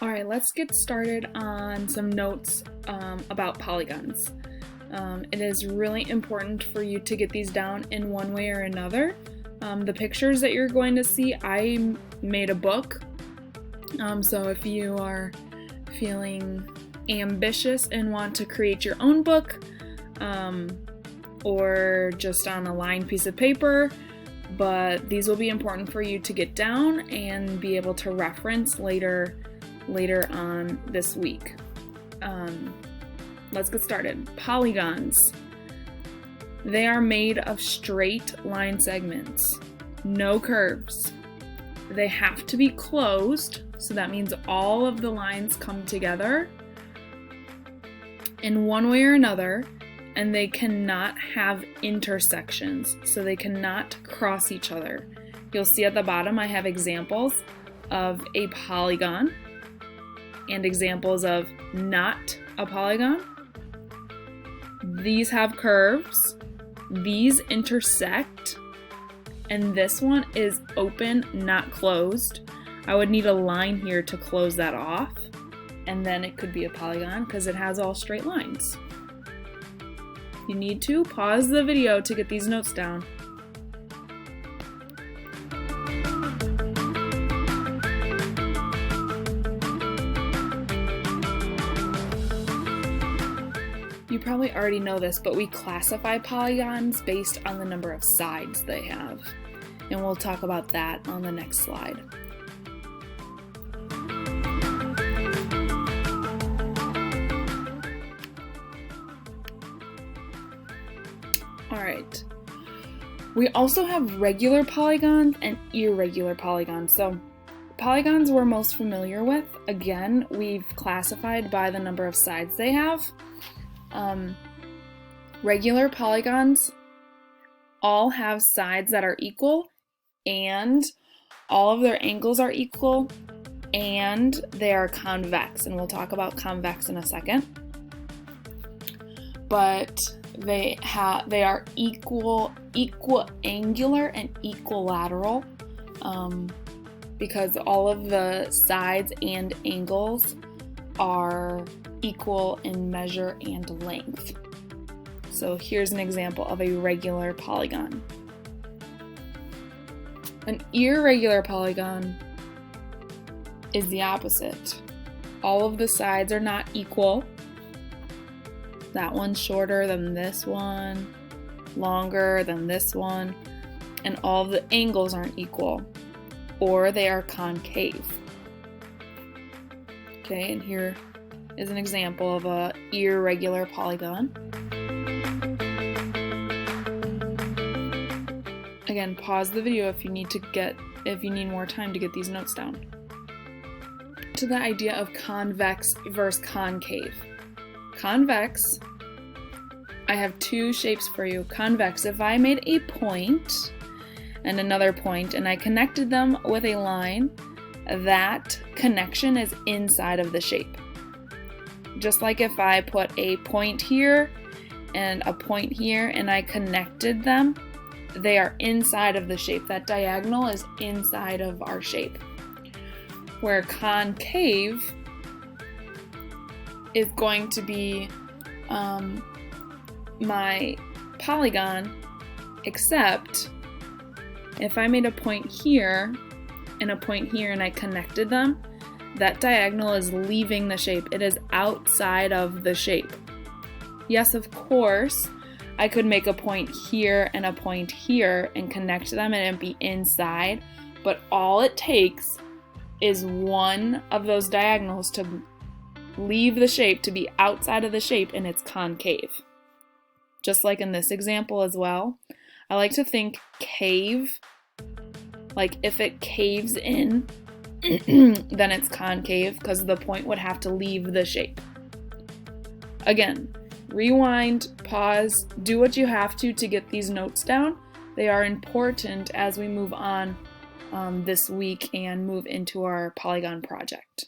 All right, let's get started on some notes about polygons. It is really important for you to get these down in one way or another. The pictures that you're going to see, I made a book. So if you are feeling ambitious and want to create your own book, or just on a lined piece of paper, but these will be important for you to get down and be able to reference later on this week. Let's get started. Polygons. They are made of straight line segments, no curves. They have to be closed, so that means all of the lines come together in one way or another, and they cannot have intersections, so they cannot cross each other. You'll see at the bottom I have examples of a polygon and examples of not a polygon. These have curves, these intersect, and this one is open, not closed. I would need a line here to close that off, and then it could be a polygon because it has all straight lines. You need to pause the video to get these notes down. You probably already know this, but we classify polygons based on the number of sides they have. And we'll talk about that on the next slide. Alright. We also have regular polygons and irregular polygons. So polygons we're most familiar with. Again, we've classified by the number of sides they have. Regular polygons all have sides that are equal, and all of their angles are equal, and they are convex, and we'll talk about convex in a second. But they are equal angular and equilateral, because all of the sides and angles are equal in measure and length. So here's an example of a regular polygon. An irregular polygon is the opposite. All of the sides are not equal. That one's shorter than this one, longer than this one, and all of the angles aren't equal, or they are concave. Okay, and here is an example of an irregular polygon. Again, pause the video if you need more time to get these notes down. To the idea of convex versus concave. Convex, I have two shapes for you. Convex, if I made a point and another point and I connected them with a line, that connection is inside of the shape. Just like if I put a point here and a point here and I connected them, they are inside of the shape. That diagonal is inside of our shape. Where concave is going to be my polygon, except if I made a point here and a point here and I connected them, that diagonal is leaving the shape. It is outside of the shape. Yes, of course, I could make a point here and a point here and connect them and it'd be inside, but all it takes is one of those diagonals to leave the shape, to be outside of the shape, and it's concave. Just like in this example as well. I like to think cave, like if it caves in, then it's concave because the point would have to leave the shape. Again, rewind, pause, do what you have to get these notes down. They are important as we move on this week and move into our Polygon project.